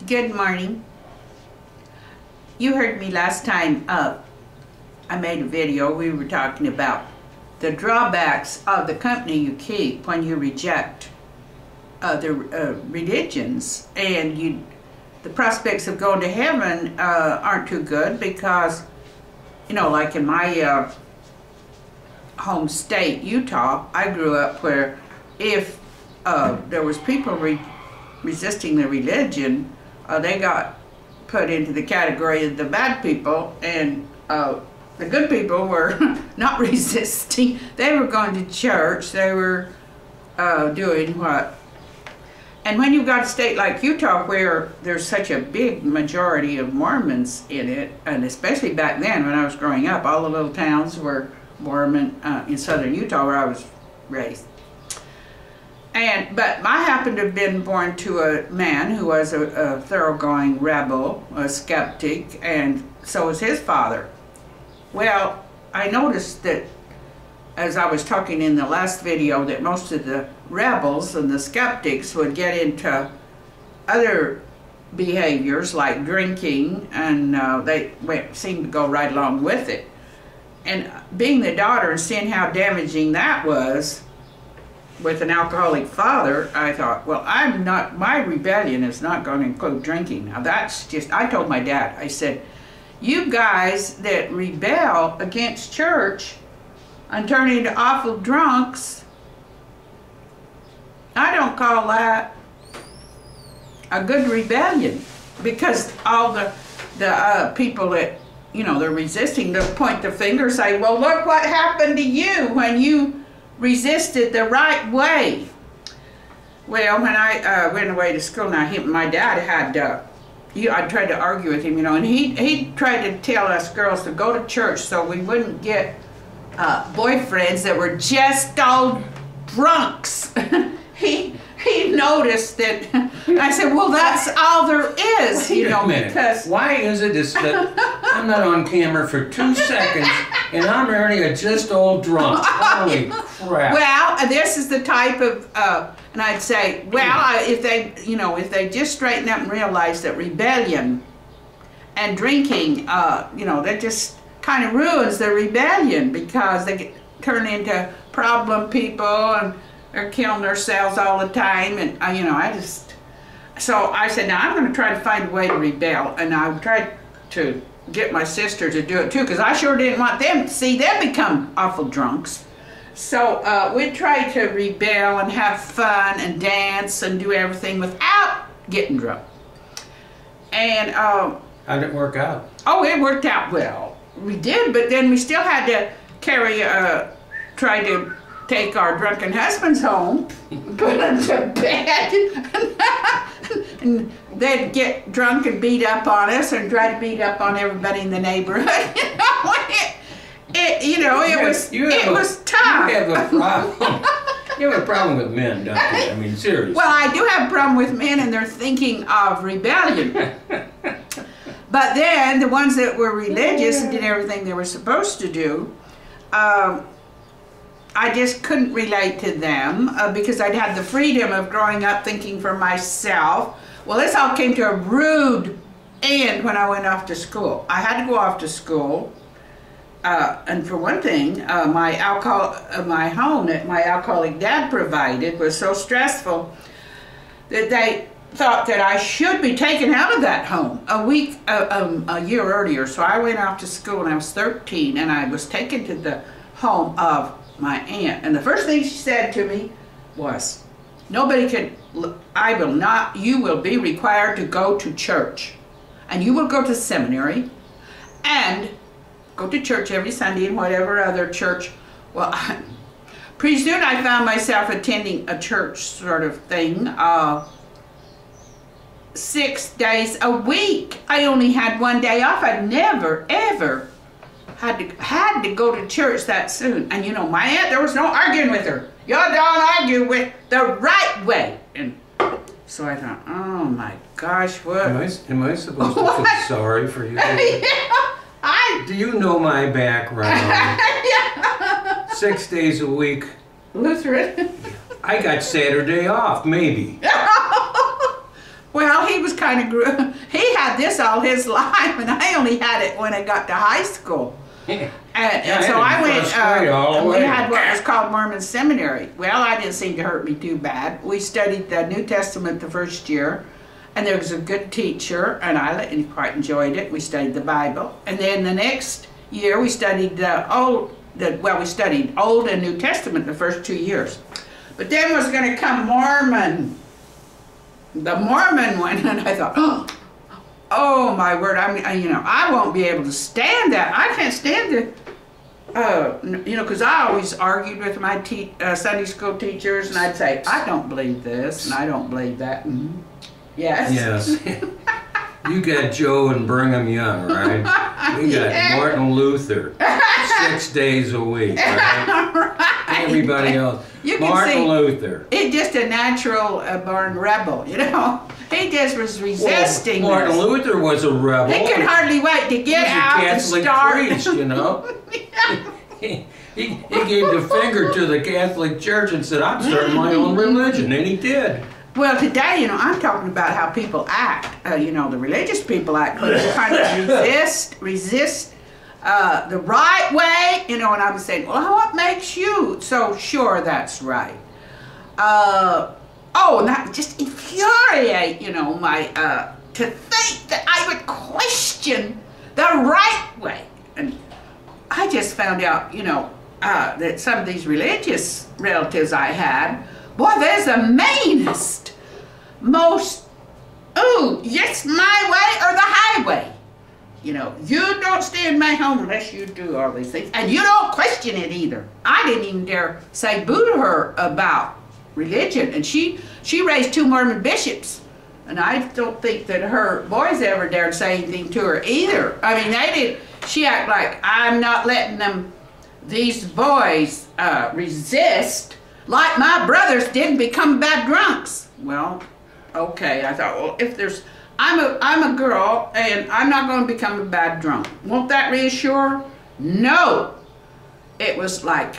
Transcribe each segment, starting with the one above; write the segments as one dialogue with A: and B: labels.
A: Good morning. You heard me last time I made a video. We were talking about the drawbacks of the company you keep when you reject other religions, and the prospects of going to heaven aren't too good because, you know, like in my home state, Utah, I grew up where if there was people resisting the religion, they got put into the category of the bad people, and the good people were not resisting. They were going to church. They were doing what? And when you've got a state like Utah where there's such a big majority of Mormons in it, and especially back then when I was growing up, all the little towns were Mormon in southern Utah where I was raised. But I happened to have been born to a man who was a thoroughgoing rebel, a skeptic, and so was his father. Well, I noticed that as I was talking in the last video that most of the rebels and the skeptics would get into other behaviors like drinking, and they seemed to go right along with it. And being the daughter and seeing how damaging that was with an alcoholic father, I thought, well, my rebellion is not going to include drinking. Now that's just, I told my dad, I said, you guys that rebel against church and turn into awful drunks, I don't call that a good rebellion, because all the people that, you know, they're resisting, they'll point the finger, say, well, look what happened to you when you resisted the right way. Well, when I went away to school, now my dad had, I tried to argue with him, you know, and he tried to tell us girls to go to church so we wouldn't get boyfriends that were just old drunks. He noticed that. I said, well, that's all there is, you know, because
B: why is it that I'm not on camera for 2 seconds and I'm already a just old drunk? Holy crap!
A: Well, this is the type of, and I'd say, well, if they just straighten up and realize that rebellion and drinking, you know, that just kind of ruins the rebellion, because they turn into problem people and they're killing themselves all the time, and you know, so I said, now I'm going to try to find a way to rebel, and I tried to get my sister to do it too, because I sure didn't want them to see them become awful drunks. So we tried to rebel and have fun and dance and do everything without getting drunk. And
B: how did it work out?
A: Oh, it worked out well. We did, but then we still had to try to take our drunken husbands home, put them to bed, and they'd get drunk and beat up on us and try to beat up on everybody in the neighborhood. It was tough.
B: You have a problem. You have a problem with men, don't you? I mean, seriously.
A: Well, I do have a problem with men, and they're thinking of rebellion. But then the ones that were religious and did everything they were supposed to do, I just couldn't relate to them because I'd had the freedom of growing up thinking for myself. Well, this all came to a rude end when I went off to school. I had to go off to school, and for one thing, my home that my alcoholic dad provided was so stressful that they thought that I should be taken out of that home a year earlier. So I went off to school when I was 13, and I was taken to the home of my aunt, and the first thing she said to me was, you will be required to go to church, and you will go to seminary and go to church every Sunday and whatever other church. Well, pretty soon I found myself attending a church sort of thing 6 days a week. I only had one day off. I'd never ever had to go to church that soon. And you know, my aunt, there was no arguing with her. You don't argue with the right way. And so I thought, oh my gosh, what?
B: Am I supposed to feel sorry for you?
A: Yeah,
B: do you know my background?
A: Yeah.
B: 6 days a week.
A: Lutheran.
B: I got Saturday off, maybe.
A: Well, he was kind of grew, he had this all his life, and I only had it when I got to high school. And so I went, and we had what was called Mormon Seminary. Well, that didn't seem to hurt me too bad. We studied the New Testament the first year, and there was a good teacher, and I quite enjoyed it. We studied the Bible. And then the next year, we studied we studied Old and New Testament the first 2 years. But then was going to come the Mormon one, and I thought, oh my word! I won't be able to stand that. I can't stand it. Because I always argued with my Sunday school teachers, and I'd say, I don't believe this, and I don't believe that. And yes.
B: Yes. You got Joe and Brigham Young, right? We got Martin Luther, 6 days a week, right?
A: Right.
B: Everybody else. Martin Luther.
A: He's just a natural born rebel, He just was resisting.
B: Well, Martin Luther was a rebel.
A: He could hardly wait to get out and start.
B: Priest, he gave the finger to the Catholic Church and said, I'm starting my own religion, and he did.
A: Well, today, I'm talking about how people act. The religious people act, but they kind of resist the right way. And I was saying, well, what makes you so sure that's right? And that just infuriate, to think that I would question the right way. And I just found out, that some of these religious relatives I had, boy, there's the meanest, most, yes, my way or the highway. You don't stay in my home unless you do all these things. And you don't question it either. I didn't even dare say boo to her about religion. And she raised 2 Mormon bishops. And I don't think that her boys ever dared say anything to her either. I mean, they did. She acted like, I'm not letting these boys resist like my brothers did and become bad drunks. Well, okay. I thought, well, if there's, I'm a girl and I'm not going to become a bad drunk. Won't that reassure? No. It was like,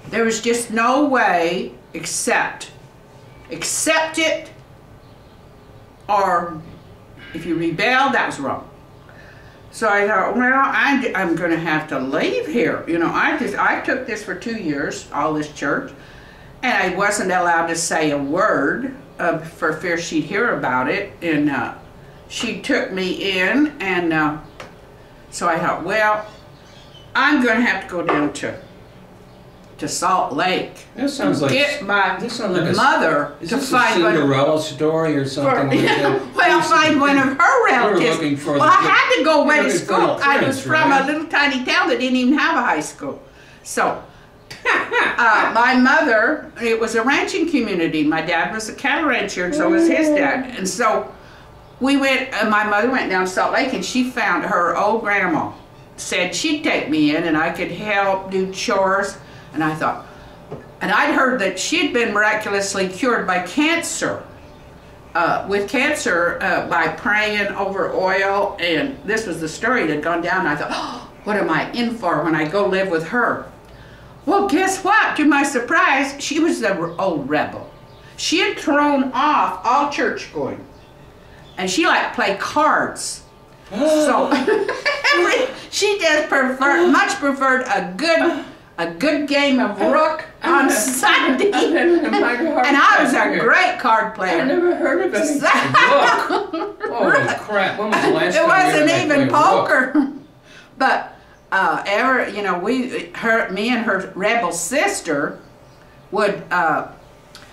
A: there was just no way except accept it, or if you rebel, that was wrong. So I thought, well, I'm going to have to leave here. I took this for 2 years, all this church, and I wasn't allowed to say a word for fear she'd hear about it. And she took me in, and so I thought, well, I'm going to have to go down to Salt Lake.
B: This sounds like
A: get my mother
B: is
A: to
B: this
A: find
B: a Cinderella story or something like that?
A: Well, find one of her relatives.
B: Well,
A: I had to go away to school. I was from a little tiny town that didn't even have a high school. So, my mother, it was a ranching community. My dad was a cattle rancher, and so was his dad. And so, we went, my mother went down to Salt Lake, and she found her old grandma. Said she'd take me in, and I could help do chores. And I thought, and I'd heard that she'd been miraculously cured by cancer, by praying over oil, and this was the story that had gone down. And I thought, oh, what am I in for when I go live with her? Well, guess what? To my surprise, she was the old rebel. She had thrown off all church going, and she liked to play cards. So she just much preferred a good game of rook on Sunday. And I was a great card player.
B: I never heard of it. Rook. Holy crap. When was the last time
A: it wasn't even poker.
B: Rook?
A: But me and her rebel sister would, and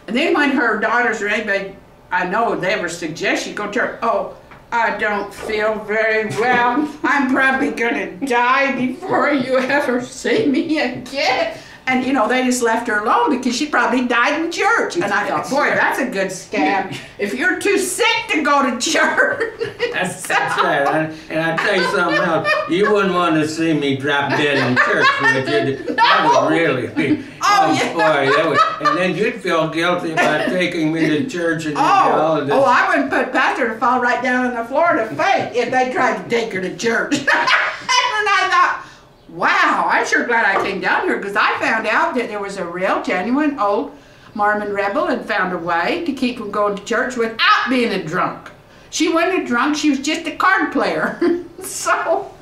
A: then when her daughters or anybody I know they ever suggest you go to church, oh, I don't feel very well. I'm probably going to die before you ever see me again. And, they just left her alone because she probably died in church. And I thought, boy, that's a good scam. If you're too sick to go to church.
B: That's right. And I tell you something else. You wouldn't want to see me drop dead in church, would you?
A: No.
B: That would really be.
A: Oh, yeah.
B: Boy, that would, and then you'd feel guilty about taking me to church and all of this.
A: Oh, I wouldn't put Pastor to fall right down on the floor to faint if they tried to take her to church. And I thought, wow, I'm sure glad I came down here because I found out that there was a real, genuine old, Mormon rebel and found a way to keep from going to church without being a drunk. She wasn't a drunk, she was just a card player. So,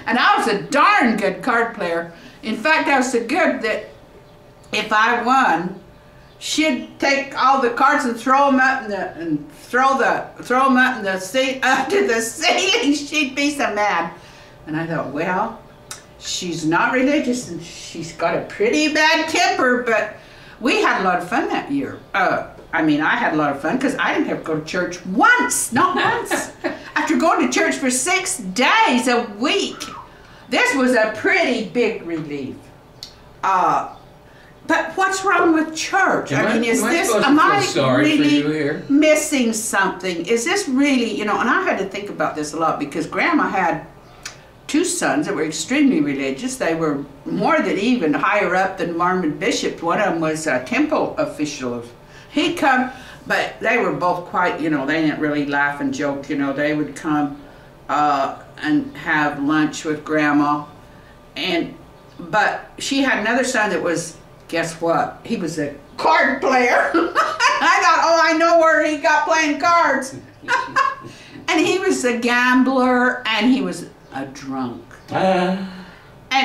A: and I was a darn good card player. In fact, I was so good that if I won, she'd take all the cards and throw them up throw them up in the up to the ceiling. She'd be so mad. And I thought, well, she's not religious and she's got a pretty bad temper, but we had a lot of fun that year. I mean, I had a lot of fun because I didn't have to go to church once, not once. After going to church for 6 days a week, this was a pretty big relief. But what's wrong with church? I mean, am I really missing something? Is this really, you know, and I had to think about this a lot because Grandma had 2 sons that were extremely religious. They were more than even higher up than Mormon bishops. One of them was a temple official. He'd come, but they were both quite, you know, they didn't really laugh and joke, you know. They would come and have lunch with Grandma. But she had another son that was, guess what? He was a card player. I thought, oh, I know where he got playing cards. And he was a gambler, and he was a drunk. And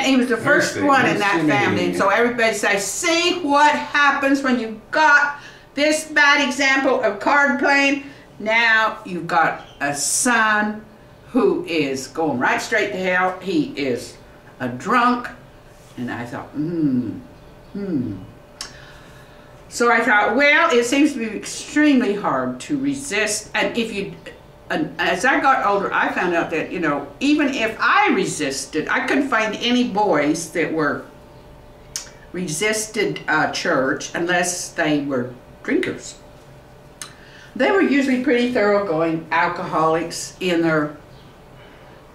A: he was the first one in that family. And so everybody says, see what happens when you got this bad example of card playing. Now you've got a son who is going right straight to hell. He is a drunk. And I thought, So I thought, well, it seems to be extremely hard to resist. And as I got older, I found out that, you know, even if I resisted, I couldn't find any boys that resisted church unless they were drinkers. They were usually pretty thoroughgoing alcoholics in their,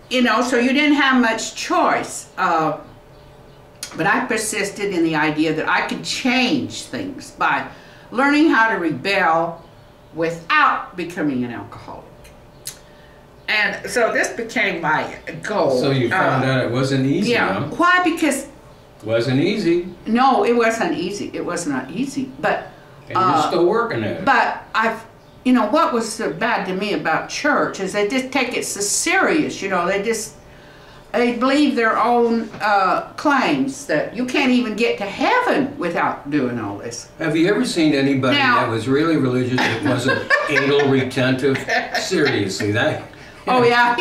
A: you know, so you didn't have much choice. But I persisted in the idea that I could change things by learning how to rebel without becoming an alcoholic. And so this became my goal.
B: So you found out it wasn't easy,
A: yeah.
B: Huh?
A: Why? Because...
B: It wasn't easy.
A: No, it wasn't easy. It was not easy. But...
B: And you're still working at it.
A: But you know, what was so bad to me about church is they just take it so serious, you know, they believe their own claims that you can't even get to heaven without doing all this.
B: Have you ever seen anybody that was really religious that wasn't anal retentive? Seriously, that...
A: Oh yeah,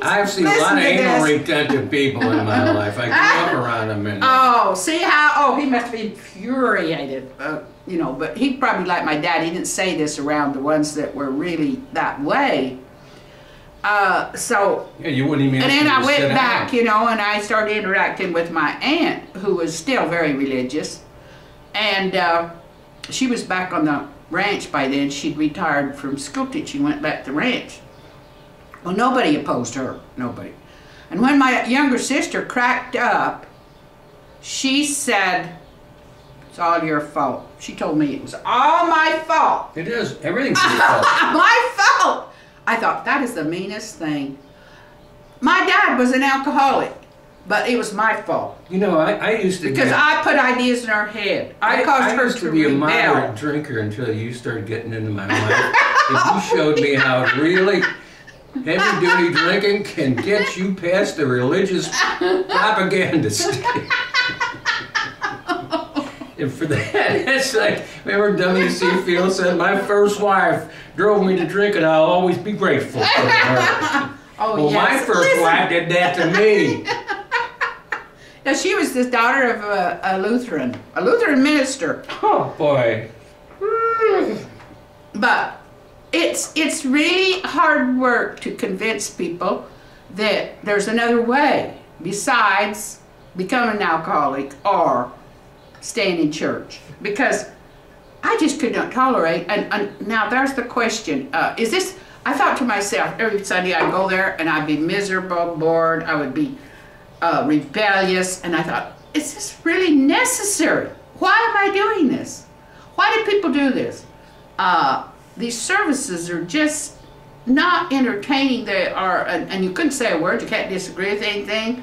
B: I've seen a lot of anal retentive people in my life. I grew up around them. And,
A: see how... Oh, he must be infuriated, you know, but he probably, like my dad, he didn't say this around the ones that were really that way. So,
B: yeah, you wouldn't even
A: and then I went back, you know, and I started interacting with my aunt, who was still very religious, and she was back on the ranch by then. She'd retired from school teaching, went back to the ranch. Well, nobody opposed her, nobody. And when my younger sister cracked up, she said, "It's all your fault." She told me it was all my fault.
B: It is. Everything's your fault.
A: My fault. I thought, that is the meanest thing. My dad was an alcoholic, but it was my fault.
B: You know, I used to...
A: Because I put ideas in her head. I caused her to be
B: a moderate drinker until you started getting into my life. And you showed me how really heavy-duty drinking can get you past the religious propaganda stage. And for that, it's like, remember W.C. Field said, my first wife drove me to drink and I'll always be grateful for her.
A: Oh,
B: well,
A: yes.
B: my first wife did that to me.
A: Now, she was the daughter of a Lutheran minister.
B: Oh, boy.
A: But it's really hard work to convince people that there's another way besides becoming an alcoholic or staying in church, because I just could not tolerate, and now there's the question, is this, I thought to myself, every Sunday I'd go there and I'd be miserable, bored, I would be rebellious, and I thought, is this really necessary? Why am I doing this? Why do people do this? These services are just not entertaining. They are, and you couldn't say a word, you can't disagree with anything.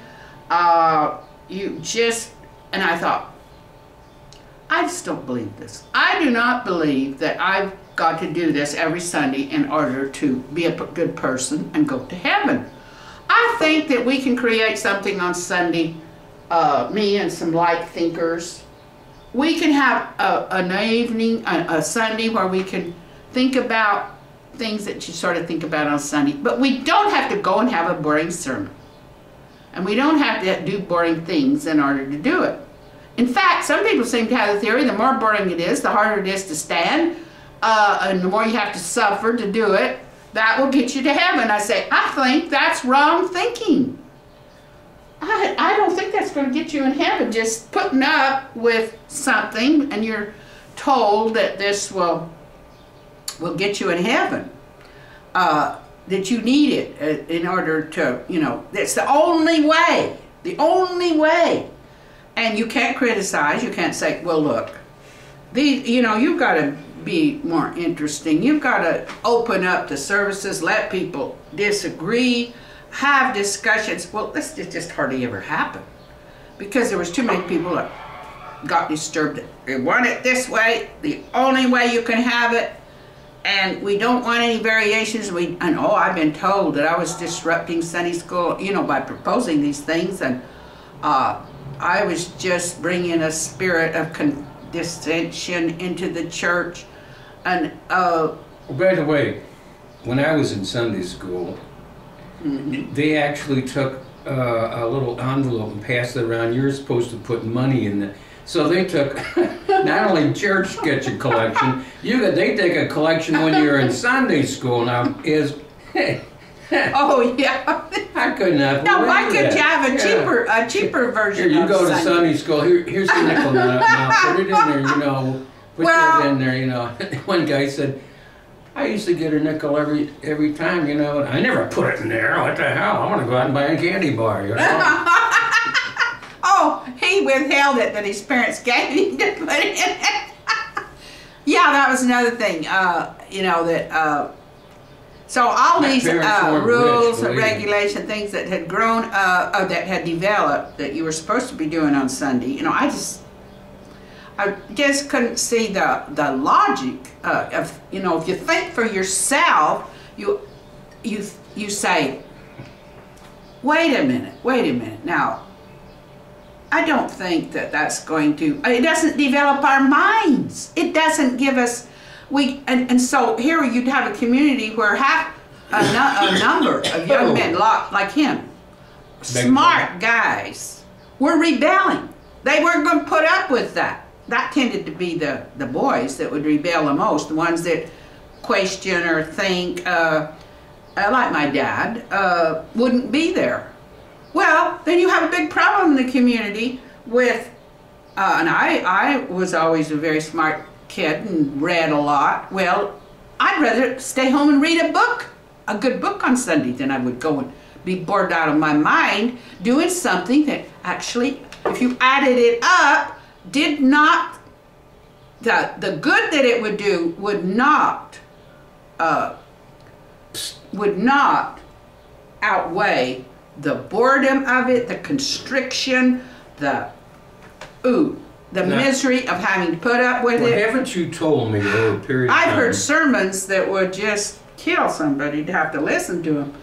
A: And I thought, I just don't believe this. I do not believe that I've got to do this every Sunday in order to be a good person and go to heaven. I think that we can create something on Sunday, me and some like thinkers. We can have an evening, a Sunday where we can think about things that you sort of think about on Sunday. But we don't have to go and have a boring sermon. And we don't have to do boring things in order to do it. In fact, some people seem to have the theory the more boring it is, the harder it is to stand, and the more you have to suffer to do it, that will get you to heaven. I say, I think that's wrong thinking. I don't think that's going to get you in heaven, just putting up with something and you're told that this will get you in heaven. That you need it in order to, it's the only way. The only way. And you can't criticize. You can't say, well, look, you've got to be more interesting. You've got to open up the services, let people disagree, have discussions. Well, this just hardly ever happened because there was too many people that got disturbed. They want it this way, the only way you can have it, and we don't want any variations. I've been told that I was disrupting Sunday school, by proposing these things, and I was just bringing a spirit of dissension into the church. And
B: by the way, when I was in Sunday school, they actually took a little envelope and passed it around. You're supposed to put money in it. So they took, not only church gets a collection, they take a collection when you're in Sunday school. Now,
A: oh yeah,
B: I could not.
A: Now, why couldn't you have a cheaper version?
B: Here, you go to Sunday school. Here's the nickel. Now, put it in there. Put that in there. One guy said, I used to get a nickel every time. I never put it in there. What the hell? I want to go out and buy a candy bar.
A: Oh, he withheld it that his parents gave him to put it in. Yeah, that was another thing. So all these rules and regulation things that had grown, that had developed, that you were supposed to be doing on Sunday, I just couldn't see the logic of, if you think for yourself, you say, wait a minute. Now, I don't think that's going to, it doesn't develop our minds. It doesn't give us, and so here you'd have a community where half a number of young men like him, smart guys, were rebelling. They weren't going to put up with that. That tended to be the boys that would rebel the most, the ones that question or think, like my dad, wouldn't be there. Well, then you have a big problem in the community with, and I was always a very smart kid and read a lot. Well, I'd rather stay home and read a good book on Sunday, than I would go and be bored out of my mind doing something that actually, if you added it up, did not, the good that it would do would not outweigh the boredom of it, the constriction, the misery of having to put up with it.
B: Haven't you told me over a period of time?
A: I've heard sermons that would just kill somebody to have to listen to them.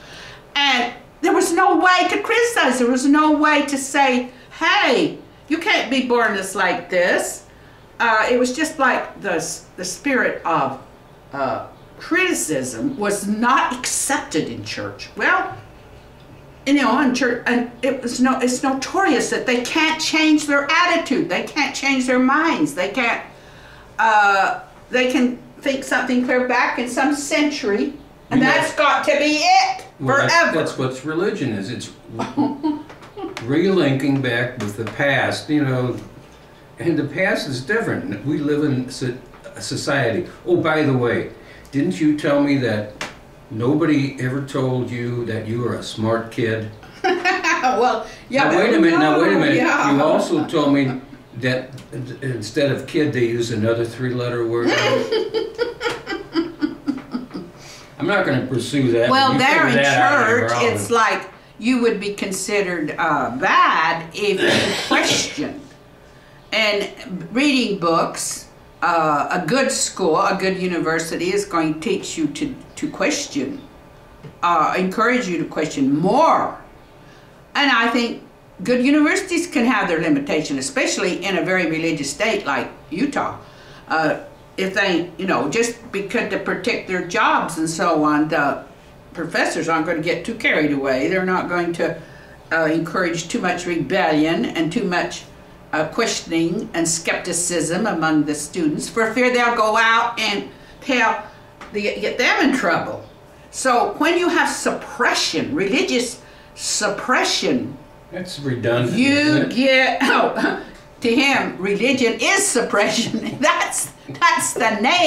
A: And there was no way to criticize. There was no way to say, hey, you can't be born just like this. It was just like the spirit of criticism was not accepted in church. Well, in church, and it's notorious that they can't change their attitude. They can't change their minds. They can't. They can think something clear back in some century, and that's got to be it forever.
B: That's what religion is. It's relinking back with the past, and the past is different. We live in a society. Oh, by the way, didn't you tell me that nobody ever told you that you were a smart kid?
A: Well, yeah.
B: Now, wait a minute.
A: Yeah.
B: You also told me that instead of kid, they use another three-letter word. I'm not going to pursue that.
A: Well, there in church, it's like you would be considered bad if you questioned. And reading books, a good school, a good university is going to teach you to question, encourage you to question more. And I think good universities can have their limitations, especially in a very religious state like Utah. If they, just because to protect their jobs and so on, the professors aren't going to get too carried away. They're not going to encourage too much rebellion and too much questioning and skepticism among the students for fear they'll go out and get them in trouble. So when you have suppression, religious suppression,
B: that's redundant.
A: You get to him, religion is suppression. That's the name.